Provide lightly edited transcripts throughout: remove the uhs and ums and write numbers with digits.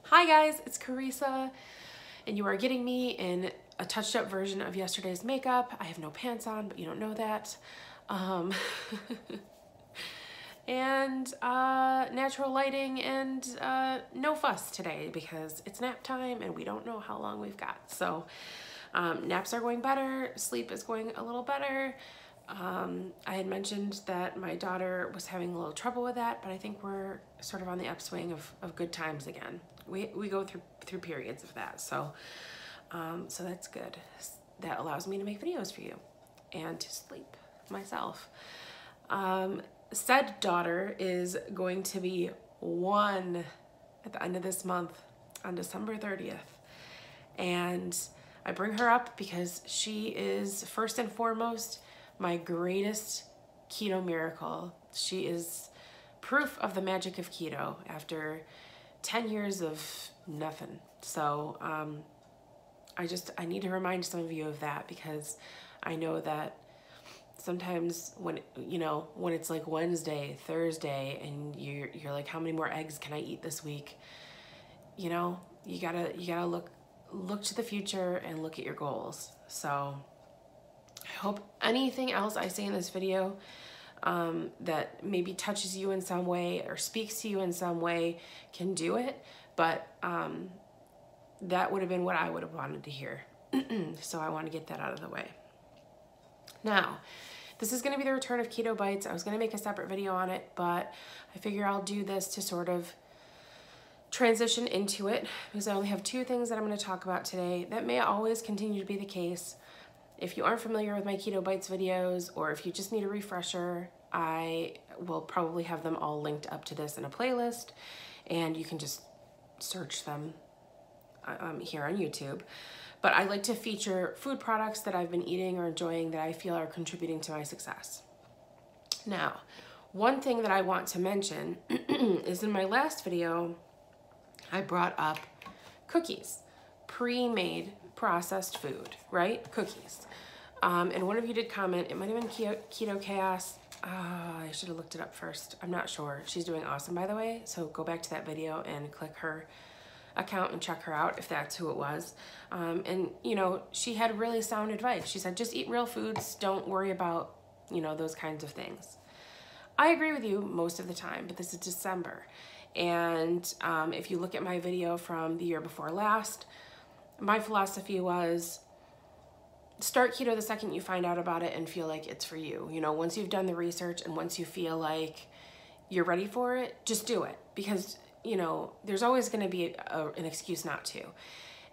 Hi guys, it's Carissa, and you are getting me in a touched up version of yesterday's makeup. I have no pants on, but you don't know that. And natural lighting and no fuss today because it's nap time and we don't know how long we've got. So naps are going better, sleep is going a little better. I had mentioned that my daughter was having a little trouble with that, but I think we're sort of on the upswing of good times again. We go through periods of that, so that's good. That allows me to make videos for you and to sleep myself. Said daughter is going to be 1 at the end of this month on December 30th. And I bring her up because she is first and foremost my greatest keto miracle. She is proof of the magic of keto after 10 years of nothing. So I need to remind some of you of that because I know that sometimes when it's like Wednesday, Thursday, and you're like, how many more eggs can I eat this week? You gotta look to the future and look at your goals. So I hope anything else I say in this video that maybe touches you in some way or speaks to you in some way can do it, but that would have been what I would have wanted to hear. So I want to get that out of the way. Now, this is going to be the return of Keto Bites. I was going to make a separate video on it, but I figure I'll do this to sort of transition into it because I only have 2 things that I'm going to talk about today. That may always continue to be the case. If you aren't familiar with my Keto Bites videos, or if you just need a refresher, I will probably have them all linked up to this in a playlist, and you can just search them here on YouTube. But I like to feature food products that I've been eating or enjoying that I feel are contributing to my success. Now, one thing that I want to mention is in my last video, I brought up cookies, pre-made processed food, right? Cookies. And one of you did comment, it might have been Keto Chaos. I should have looked it up first. I'm not sure. She's doing awesome, by the way. So go back to that video and click her account and check her out if that's who it was. And she had really sound advice. She said, just eat real foods. Don't worry about, those kinds of things. I agree with you most of the time, but this is December. And if you look at my video from the year before last, my philosophy was start keto the second you find out about it and feel like it's for you. Once you've done the research and once you feel like you're ready for it, just do it. Because there's always going to be an excuse not to.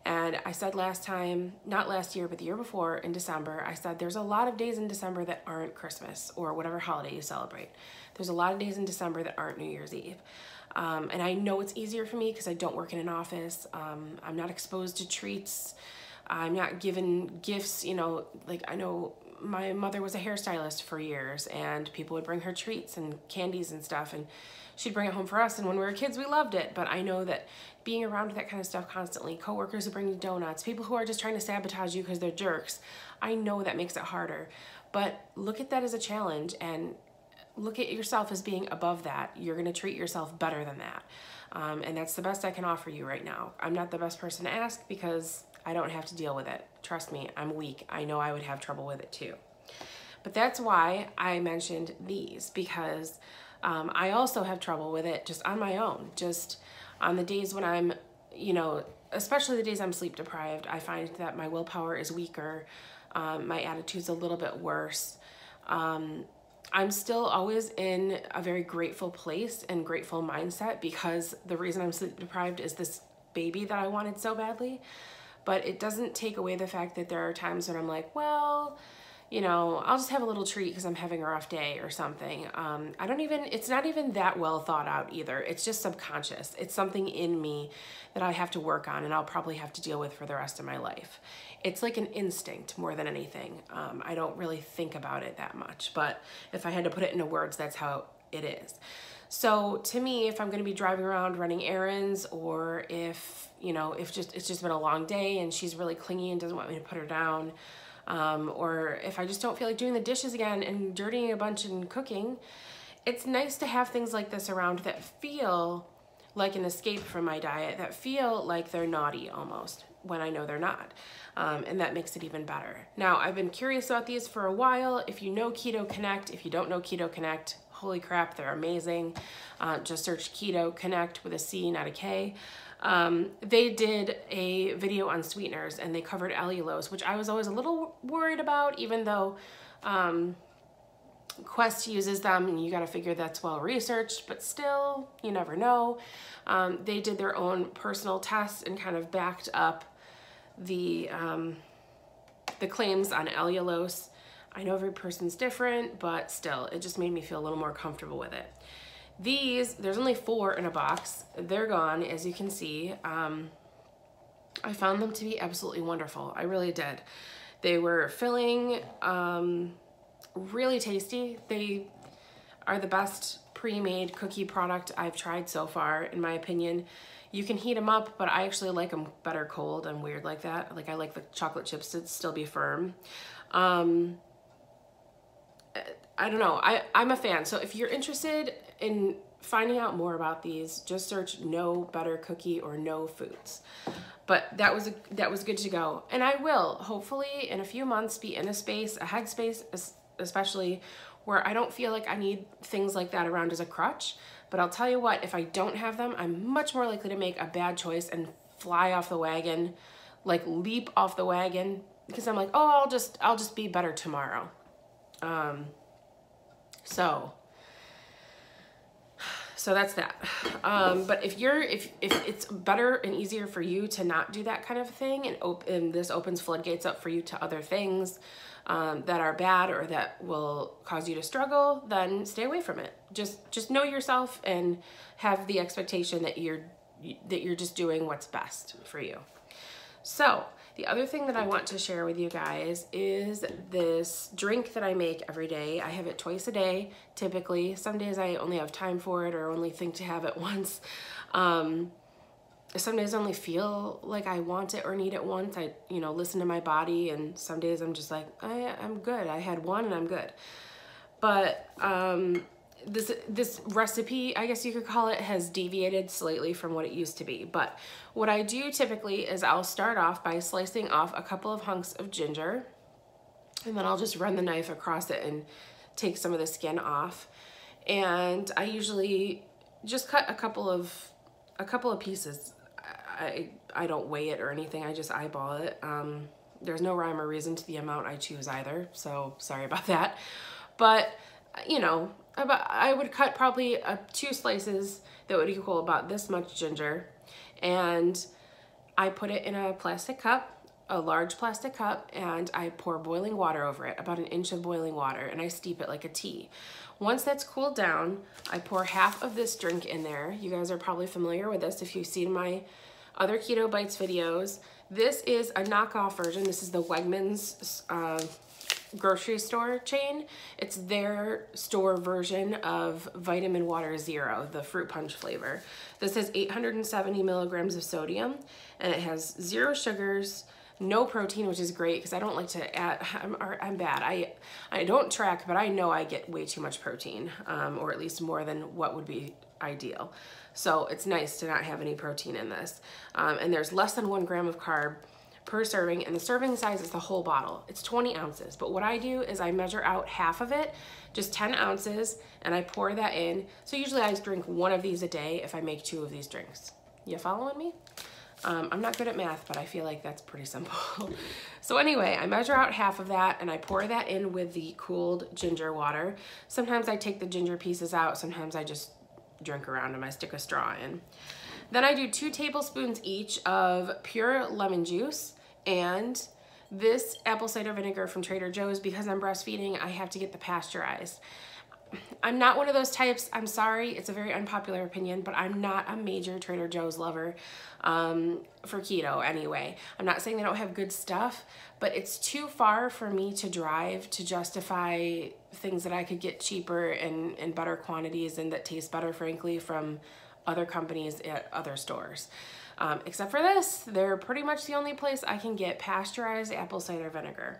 And I said last time, not last year, but the year before in December, I said there's a lot of days in December that aren't Christmas or whatever holiday you celebrate. There's a lot of days in December that aren't New Year's Eve. And I know it's easier for me because I don't work in an office. I'm not exposed to treats. I'm not given gifts, like I know my mother was a hairstylist for years and people would bring her treats and candies and stuff and she'd bring it home for us, and when we were kids we loved it. But I know that being around that kind of stuff constantly, coworkers who bring you donuts, people who are just trying to sabotage you because they're jerks, I know that makes it harder. But look at that as a challenge and look at yourself as being above that. You're going to treat yourself better than that. And that's the best I can offer you right now. I'm not the best person to ask because I don't have to deal with it. Trust me, I'm weak. I know I would have trouble with it too. But that's why I mentioned these, because I also have trouble with it just on my own. Just on the days when I'm, especially the days I'm sleep deprived, I find that my willpower is weaker. My attitude's a little bit worse. I'm still always in a very grateful place and grateful mindset because the reason I'm sleep deprived is this baby that I wanted so badly. But it doesn't take away the fact that there are times when I'm like, well, I'll just have a little treat because I'm having a rough day or something. It's not even that well thought out either. It's just subconscious. It's something in me that I have to work on and I'll probably have to deal with for the rest of my life. It's like an instinct more than anything. I don't really think about it that much, but if I had to put it into words, that's how it is. So to me, if I'm going to be driving around running errands, or if it's just been a long day and she's really clingy and doesn't want me to put her down, or if I just don't feel like doing the dishes again and dirtying a bunch and cooking, it's nice to have things like this around that feel like an escape from my diet that feel like they're naughty almost when I know they're not. And that makes it even better. Now, I've been curious about these for a while. If you know Keto Connect, if you don't know Keto Connect, holy crap, they're amazing. Just search Keto Connect with a C, not a K. They did a video on sweeteners and they covered allulose, which I was always a little worried about, even though Quest uses them and you got to figure that's well researched, but still, you never know. They did their own personal tests and kind of backed up the claims on allulose. I know every person's different, but still, it just made me feel a little more comfortable with it. These, there's only 4 in a box. They're gone, as you can see. I found them to be absolutely wonderful. I really did. They were filling, really tasty. They are the best pre-made cookie product I've tried so far, in my opinion. You can heat them up, but I actually like them better cold. I'm weird like that. Like, I like the chocolate chips to still be firm. I don't know. I'm a fan. So if you're interested in finding out more about these, just search No Better Cookie or No Foods. But that was good to go. And I will, hopefully, in a few months, be in a space, a headspace, especially where I don't feel like I need things like that around as a crutch. But I'll tell you what, if I don't have them, I'm much more likely to make a bad choice and fly off the wagon, like leap off the wagon, because I'm like, oh, I'll just be better tomorrow. So that's that. But if it's better and easier for you to not do that kind of thing, and this opens floodgates up for you to other things that are bad or that will cause you to struggle, then stay away from it. Just know yourself and have the expectation that you're just doing what's best for you. So the other thing that I want to share with you guys is this drink that I make every day. I have it twice a day, typically. Some days I only have time for it or only think to have it once. Some days I only feel like I want it or need it once. I, listen to my body, and some days I'm just like, I'm good. I had one and I'm good. But this recipe, I guess you could call it, has deviated slightly from what it used to be. But what I do typically is I'll start off by slicing off a couple of hunks of ginger, and then I'll just run the knife across it and take some of the skin off. And I usually just cut a couple of pieces. I don't weigh it or anything. I just eyeball it. There's no rhyme or reason to the amount I choose either, so sorry about that. But I would cut probably 2 slices that would equal about this much ginger, and I put it in a plastic cup, a large plastic cup, and I pour boiling water over it, about 1 inch of boiling water, and I steep it like a tea. Once that's cooled down, I pour half of this drink in there. You guys are probably familiar with this if you've seen my other Keto Bites videos. This is a knockoff version. This is the Wegmans grocery store chain. It's their store version of Vitamin Water Zero, the fruit punch flavor. This has 870 milligrams of sodium, and it has 0 sugars, no protein, which is great because I don't like to add, I'm bad. I don't track, but I know I get way too much protein, or at least more than what would be ideal. So it's nice to not have any protein in this. And there's less than 1 gram of carb per serving, and the serving size is the whole bottle. It's 20 ounces, but what I do is I measure out half of it, just 10 ounces, and I pour that in. So usually I drink 1 of these a day if I make 2 of these drinks. You following me? I'm not good at math, but I feel like that's pretty simple. So anyway, I measure out half of that, and I pour that in with the cooled ginger water. Sometimes I take the ginger pieces out, sometimes I just drink around them. I stick a straw in. Then I do 2 tablespoons each of pure lemon juice, and this apple cider vinegar from Trader Joe's. Because I'm breastfeeding, I have to get the pasteurized. I'm not one of those types. I'm sorry, it's a very unpopular opinion, but I'm not a major Trader Joe's lover for keto anyway. I'm not saying they don't have good stuff, but it's too far for me to drive to justify things that I could get cheaper and in better quantities and that taste better, frankly, from other companies at other stores. Except for this, they're pretty much the only place I can get pasteurized apple cider vinegar.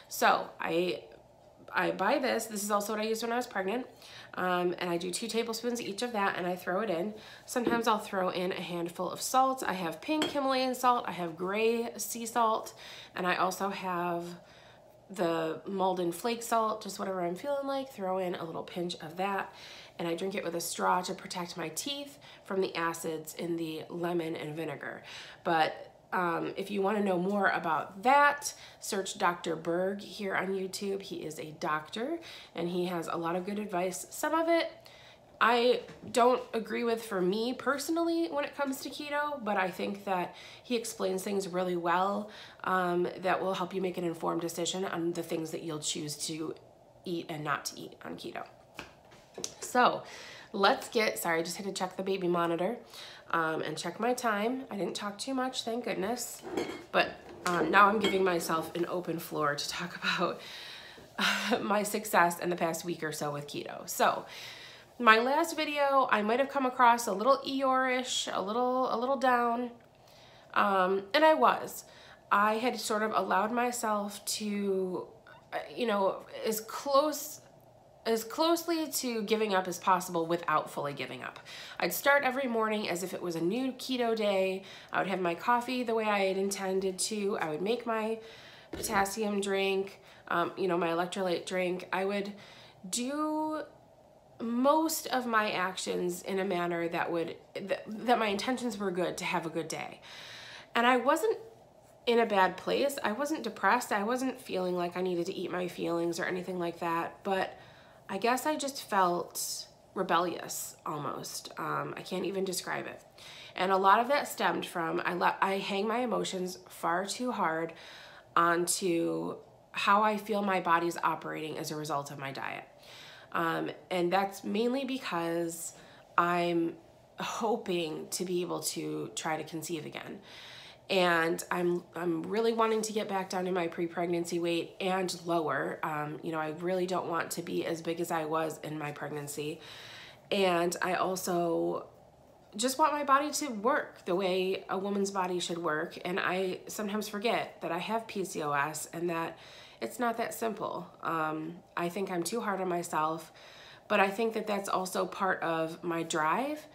So I I buy this. This is also what I used when I was pregnant. And I do 2 tablespoons each of that, and I throw it in. Sometimes I'll throw in a handful of salt. I have pink Himalayan salt, I have gray sea salt, and I also have the Malden flake salt, just whatever I'm feeling like. Throw in a little pinch of that, and I drink it with a straw to protect my teeth from the acids in the lemon and vinegar. But if you want to know more about that, search Dr. Berg here on YouTube. He is a doctor and he has a lot of good advice. Some of it I don't agree with for me personally when it comes to keto, but I think that he explains things really well that will help you make an informed decision on the things that you'll choose to eat and not to eat on keto. So let's get, sorry, I just had to check the baby monitor and check my time. I didn't talk too much, thank goodness. But now I'm giving myself an open floor to talk about my success in the past week or so with keto. So my last video, I might have come across a little Eeyore-ish, a little down, and I had sort of allowed myself to, you know, as closely to giving up as possible without fully giving up. I'd start every morning as if it was a new keto day. I would have my coffee the way I had intended to. I would make my potassium drink, you know, my electrolyte drink. I would do most of my actions in a manner that my intentions were good to have a good day. And I wasn't in a bad place. I wasn't depressed. I wasn't feeling like I needed to eat my feelings or anything like that. But I guess I just felt rebellious almost. I can't even describe it. And a lot of that stemmed from I hang my emotions far too hard onto how I feel my body's operating as a result of my diet. And that's mainly because I'm hoping to be able to try to conceive again. And I'm really wanting to get back down to my pre-pregnancy weight and lower. You know, I really don't want to be as big as I was in my pregnancy. And I also just want my body to work the way a woman's body should work. And I sometimes forget that I have PCOS and that it's not that simple. I think I'm too hard on myself, but I think that that's also part of my drive.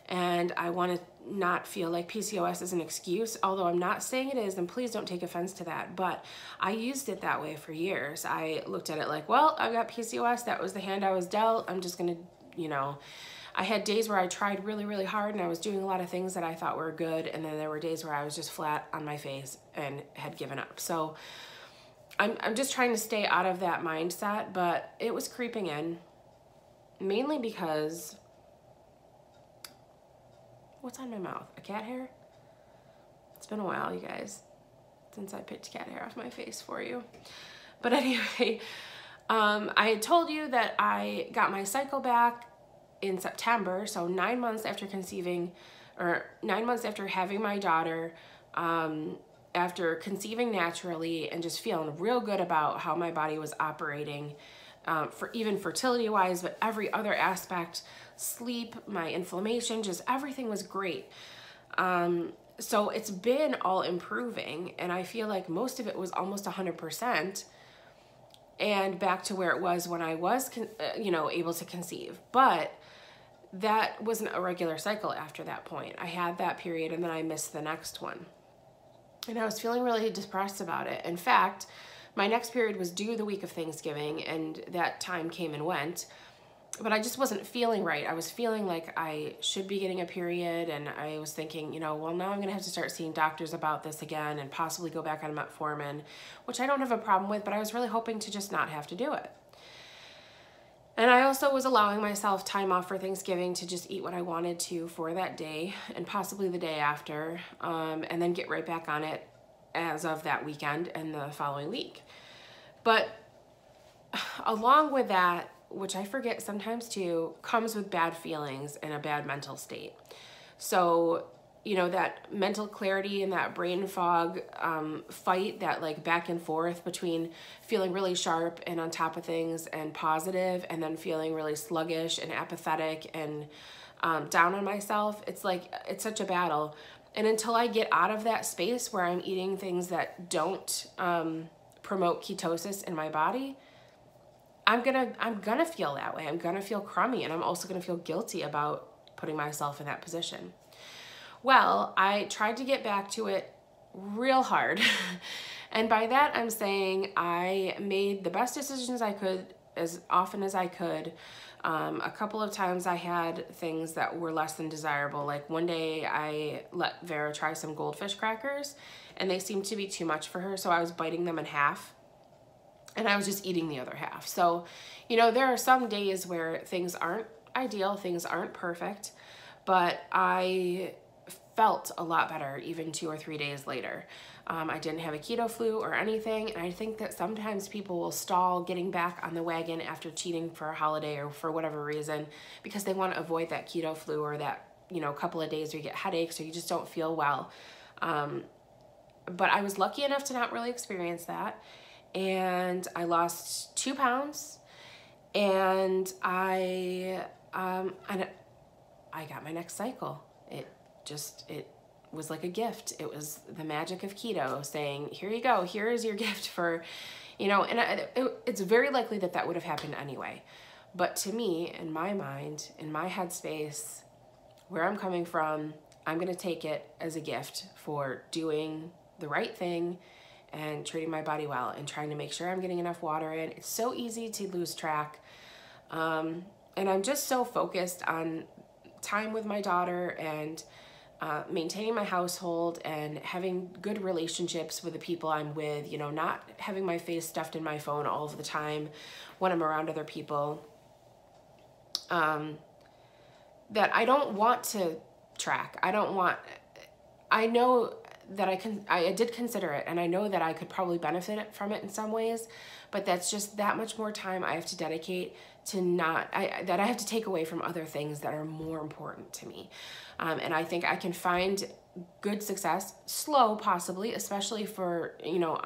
And I want to not feel like PCOS is an excuse, although I'm not saying it is, and please don't take offense to that, but I used it that way for years. I looked at it like, well, I've got PCOS, that was the hand I was dealt, I'm just gonna, you know, I had days where I tried really, really hard and I was doing a lot of things that I thought were good, and then there were days where I was just flat on my face and had given up. So I'm just trying to stay out of that mindset, but it was creeping in, mainly because, what's on my mouth? A cat hair? It's been a while, you guys, since I picked cat hair off my face for you. But anyway, I had told you that I got my cycle back in September, so 9 months after conceiving, or 9 months after having my daughter, after conceiving naturally and just feeling real good about how my body was operating, for even fertility wise, but every other aspect, sleep, my inflammation, just everything was great. So it's been all improving, and I feel like most of it was almost 100% and back to where it was when I was, you know, able to conceive. But that wasn't a regular cycle after that point. I had that period and then I missed the next one. And I was feeling really depressed about it. In fact, my next period was due the week of Thanksgiving, and that time came and went. But I just wasn't feeling right. I was feeling like I should be getting a period, and I was thinking, you know, well, now I'm gonna have to start seeing doctors about this again and possibly go back on metformin, which I don't have a problem with, but I was really hoping to just not have to do it. And I also was allowing myself time off for Thanksgiving to just eat what I wanted to for that day and possibly the day after, and then get right back on it as of that weekend and the following week. But along with that, which I forget sometimes too, comes with bad feelings and a bad mental state. So, you know, that mental clarity and that brain fog fight, that like back and forth between feeling really sharp and on top of things and positive, and then feeling really sluggish and apathetic and down on myself. It's like, it's such a battle. And until I get out of that space where I'm eating things that don't promote ketosis in my body, I'm gonna feel that way. I'm gonna feel crummy, and I'm also gonna feel guilty about putting myself in that position. Well, I tried to get back to it real hard. And by that, I'm saying I made the best decisions I could as often as I could. A couple of times I had things that were less than desirable. Like one day I let Vera try some goldfish crackers, and they seemed to be too much for her, so I was biting them in half, and I was just eating the other half. So, you know, there are some days where things aren't ideal, things aren't perfect, but I felt a lot better even 2 or 3 days later. I didn't have a keto flu or anything, and I think that sometimes people will stall getting back on the wagon after cheating for a holiday or for whatever reason because they want to avoid that keto flu or that, you know, couple of days where you get headaches or you just don't feel well. But I was lucky enough to not really experience that, and I lost 2 pounds, and I got my next cycle. It was like a gift. It was the magic of keto saying, here you go, here is your gift for, you know, and it's very likely that that would have happened anyway. But to me, in my mind, in my headspace, where I'm coming from, I'm going to take it as a gift for doing the right thing and treating my body well and trying to make sure I'm getting enough water in. It's so easy to lose track. And I'm just so focused on time with my daughter and maintaining my household and having good relationships with the people I'm with, you know, not having my face stuffed in my phone all of the time when I'm around other people, that I don't want to track. I know that I did consider it, and I know that I could probably benefit from it in some ways, but that's just that much more time I have to dedicate to that I have to take away from other things that are more important to me. And I think I can find good success, slow possibly, especially for, you know,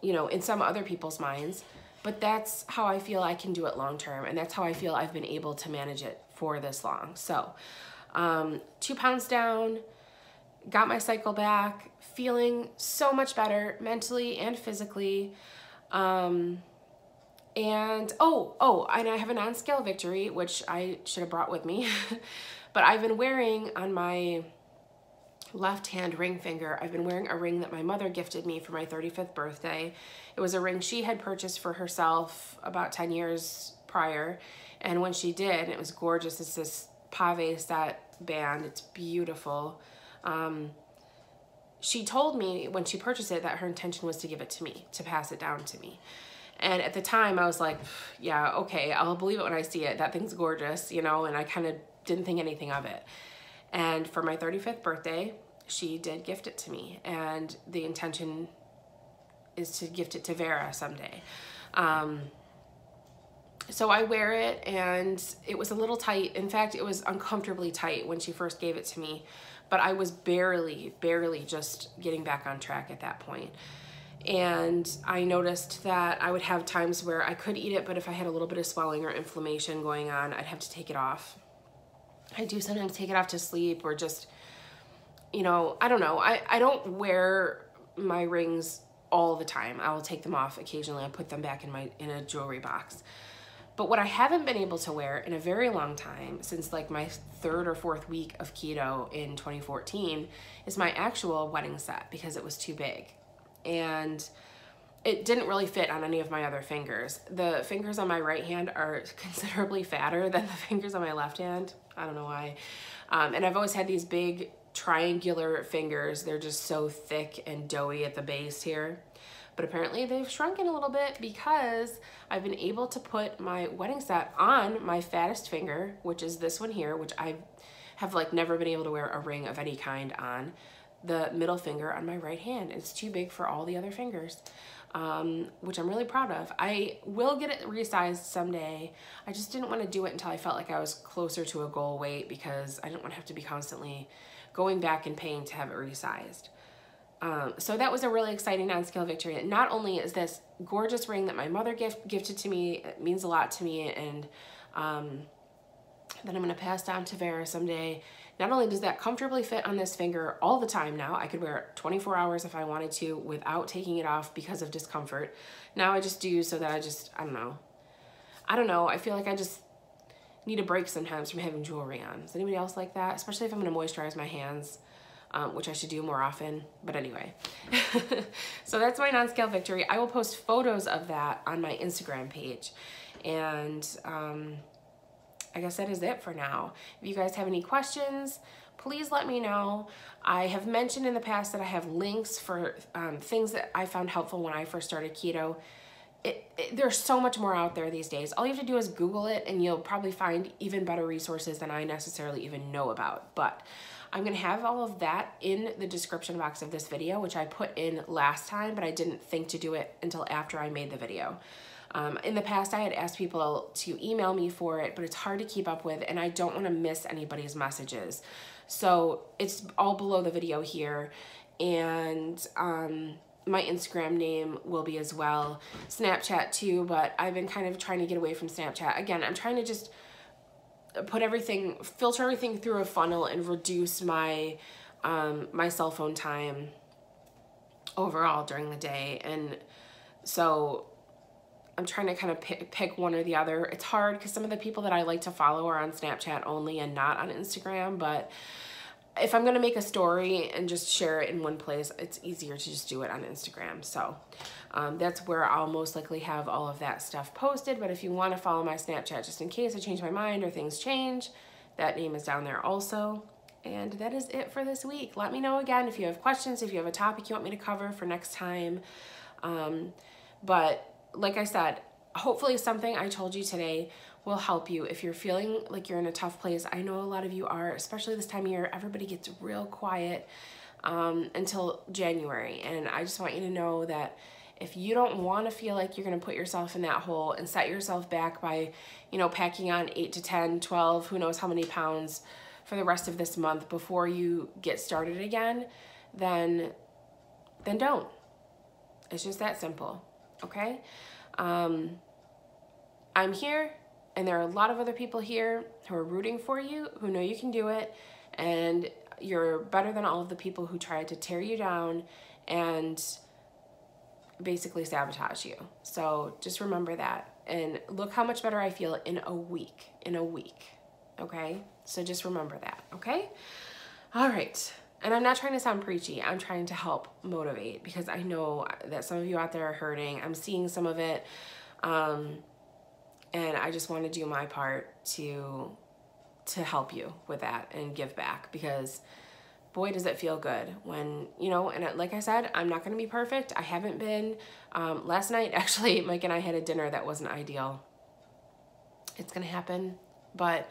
in some other people's minds, but that's how I feel I can do it long term, and that's how I feel I've been able to manage it for this long. So 2 pounds down, got my cycle back, feeling so much better mentally and physically. And and I have a non-scale victory, which I should have brought with me, but I've been wearing on my left hand ring finger, I've been wearing a ring that my mother gifted me for my 35th birthday. It was a ring she had purchased for herself about 10 years prior. And when she did, it was gorgeous. It's this pave set band. It's beautiful. She told me when she purchased it that her intention was to give it to me, to pass it down to me. And at the time I was like, yeah, okay, I'll believe it when I see it. That thing's gorgeous, you know, and I kind of didn't think anything of it. And for my 35th birthday, she did gift it to me. And the intention is to gift it to Vera someday. So I wear it, and it was a little tight. In fact, it was uncomfortably tight when she first gave it to me, but I was barely just getting back on track at that point. And I noticed that I would have times where I could eat it, but if I had a little bit of swelling or inflammation going on, I'd have to take it off. I do sometimes take it off to sleep, or just, you know, I don't know. I don't wear my rings all the time. I will take them off occasionally. I put them back in a jewelry box. But what I haven't been able to wear in a very long time, since like my 3rd or 4th week of keto in 2014, is my actual wedding set, because it was too big. And it didn't really fit on any of my other fingers. The fingers on my right hand are considerably fatter than the fingers on my left hand. I don't know why. And I've always had these big triangular fingers. They're just so thick and doughy at the base here. But apparently they've shrunken a little bit because I've been able to put my wedding set on my fattest finger, which is this one here, which I have like never been able to wear a ring of any kind on. The middle finger on my right hand. It's too big for all the other fingers, which I'm really proud of. I will get it resized someday. I just didn't want to do it until I felt like I was closer to a goal weight, because I didn't want to have to be constantly going back and paying to have it resized. So that was a really exciting non-scale victory. Not only is this gorgeous ring that my mother gifted to me, it means a lot to me, and that I'm going to pass down to Vera someday. Not only does that comfortably fit on this finger all the time now, I could wear it 24 hours if I wanted to without taking it off because of discomfort. Now I just do so that I don't know. I feel like I just need a break sometimes from having jewelry on. Is anybody else like that? Especially if I'm gonna moisturize my hands, which I should do more often, but anyway. So that's my non-scale victory. I will post photos of that on my Instagram page. And I guess that is it for now. If you guys have any questions, please let me know. I have mentioned in the past that I have links for things that I found helpful when I first started keto. There's so much more out there these days. All you have to do is Google it and you'll probably find even better resources than I necessarily even know about. But I'm gonna have all of that in the description box of this video, which I put in last time, but I didn't think to do it until after I made the video. In the past, I had asked people to email me for it, but it's hard to keep up with and I don't wanna miss anybody's messages. So it's all below the video here, and my Instagram name will be as well. Snapchat too, but I've been kind of trying to get away from Snapchat. Again, I'm trying to just filter everything through a funnel and reduce my my cell phone time overall during the day. And so I'm trying to kind of pick one or the other. It's hard because some of the people that I like to follow are on Snapchat only and not on Instagram, but if I'm gonna make a story and just share it in one place, it's easier to just do it on Instagram. So that's where I'll most likely have all of that stuff posted. But if you wanna follow my Snapchat, just in case I change my mind or things change, that name is down there also. And that is it for this week. Let me know again if you have questions, if you have a topic you want me to cover for next time. But like I said, hopefully something I told you today will help you if you're feeling like you're in a tough place. I know a lot of you are, especially this time of year. Everybody gets real quiet until January. And I just want you to know that if you don't want to feel like you're going to put yourself in that hole and set yourself back by, you know, packing on 8 to 10, 12, who knows how many pounds for the rest of this month before you get started again, then don't. It's just that simple, okay? I'm here, and there are a lot of other people here who are rooting for you, who know you can do it, and you're better than all of the people who tried to tear you down and basically sabotage you. So just remember that, and look how much better I feel in a week, okay? So just remember that, okay? All right. And I'm not trying to sound preachy. I'm trying to help motivate, because I know that some of you out there are hurting. I'm seeing some of it. And I just want to do my part to help you with that and give back, because boy, does it feel good when, you know, and like I said, I'm not going to be perfect. I haven't been. Last night, actually, Mike and I had a dinner that wasn't ideal. It's going to happen, but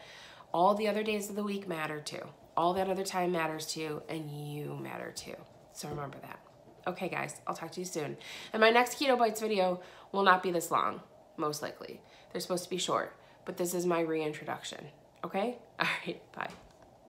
all the other days of the week matter too. All that other time matters too, and you matter too. So remember that. Okay, guys, I'll talk to you soon. And my next Keto Bites video will not be this long, most likely. They're supposed to be short, but this is my reintroduction. Okay? All right, bye.